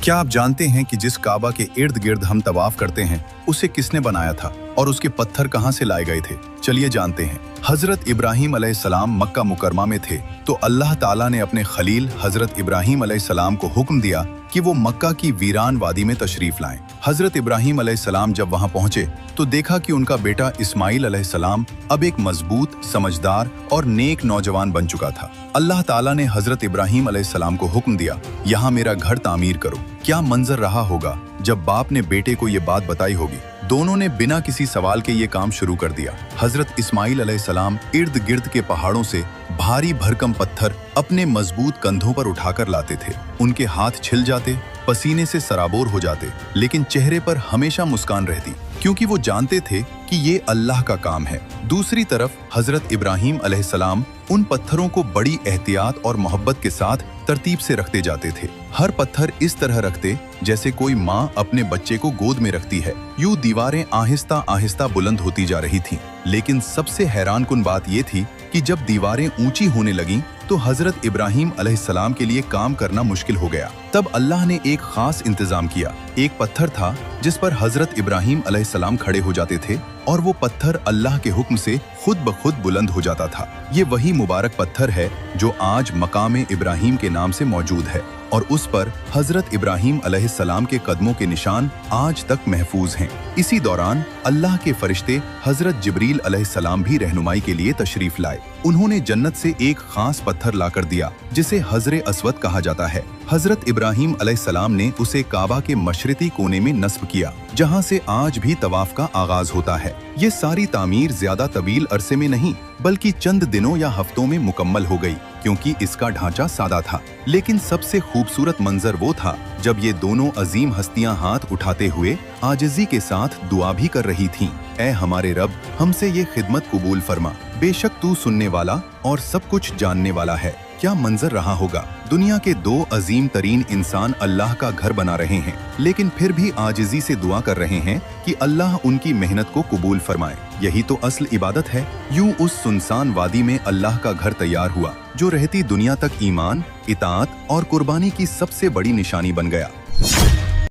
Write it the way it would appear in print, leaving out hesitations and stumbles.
क्या आप जानते हैं कि जिस काबा के इर्द गिर्द हम तवाफ करते हैं उसे किसने बनाया था और उसके पत्थर कहां से लाए गए थे? चलिए जानते हैं। हजरत इब्राहीम अलैहिस्सलाम मक्का मुकरमा में थे तो अल्लाह ताला ने अपने खलील हजरत इब्राहीम अलैहिस्सलाम को हुक्म दिया कि वो मक्का की वीरान वादी में तशरीफ लाएं। हजरत इब्राहीम अलैहिस्सलाम जब वहां पहुंचे तो देखा कि उनका बेटा इस्माइल अलैहिस्सलाम अब एक मजबूत, समझदार और नेक नौजवान बन चुका था। अल्लाह ताला ने हजरत इब्राहीम अलैहिस्सलाम को हुक्म दिया, यहाँ मेरा घर तामीर करो। क्या मंजर रहा होगा जब बाप ने बेटे को ये बात बताई होगी। दोनों ने बिना किसी सवाल के ये काम शुरू कर दिया। हजरत इस्माइल अलैहिस्सलाम इर्द गिर्द के पहाड़ों से भारी भरकम पत्थर अपने मजबूत कंधों पर उठाकर लाते थे। उनके हाथ छिल जाते, पसीने से सराबोर हो जाते, लेकिन चेहरे पर हमेशा मुस्कान रहती, क्योंकि वो जानते थे कि ये अल्लाह का काम है। दूसरी तरफ हजरत इब्राहीम अलैहिस्सलाम उन पत्थरों को बड़ी एहतियात और मोहब्बत के साथ तरतीब से रखते जाते थे। हर पत्थर इस तरह रखते जैसे कोई माँ अपने बच्चे को गोद में रखती है। यूं दीवारें आहिस्ता आहिस्ता बुलंद होती जा रही थीं। लेकिन सबसे हैरानकुन बात ये थी कि जब दीवारें ऊंची होने लगीं तो हजरत इब्राहीम अलैहिस्सलाम के लिए काम करना मुश्किल हो गया। तब अल्लाह ने एक खास इंतजाम किया। एक पत्थर था जिस पर हजरत इब्राहीम अलैहिस्सलाम खड़े हो जाते थे और वो पत्थर अल्लाह के हुक्म से खुद ब खुद बुलंद हो जाता था। ये वही मुबारक पत्थर है जो आज मकाम इब्राहीम के नाम से मौजूद है और उस पर हजरत इब्राहीम अलैहिस्सलाम के कदमों के निशान आज तक महफूज हैं। इसी दौरान अल्लाह के फरिश्ते हजरत जिब्रील अलैहिस्सलाम भी रहनुमाई के लिए तशरीफ लाए। उन्होंने जन्नत से एक खास पत्थर लाकर दिया जिसे हजरे अस्वद कहा जाता है। हजरत इब्राहीम अलैहिस्सलाम ने उसे काबा के मशरिकी कोने में नस्ब किया, जहां से आज भी तवाफ का आगाज होता है। ये सारी तामीर ज्यादा तवील अरसे में नहीं बल्कि चंद दिनों या हफ्तों में मुकम्मल हो गई, क्योंकि इसका ढांचा सादा था। लेकिन सबसे खूबसूरत मंजर वो था जब ये दोनों अजीम हस्तियां हाथ उठाते हुए आजिज़ी के साथ दुआ भी कर रही थीं। ऐ हमारे रब, हमसे ये खिदमत कबूल फरमा, बेशक तू सुनने वाला और सब कुछ जानने वाला है। क्या मंजर रहा होगा। दुनिया के दो अजीम तरीन इंसान अल्लाह का घर बना रहे हैं, लेकिन फिर भी आजिज़ी से दुआ कर रहे हैं कि अल्लाह उनकी मेहनत को कबूल फरमाए। यही तो असल इबादत है। यूं उस सुनसान वादी में अल्लाह का घर तैयार हुआ जो रहती दुनिया तक ईमान, इताअत और कुर्बानी की सबसे बड़ी निशानी बन गया।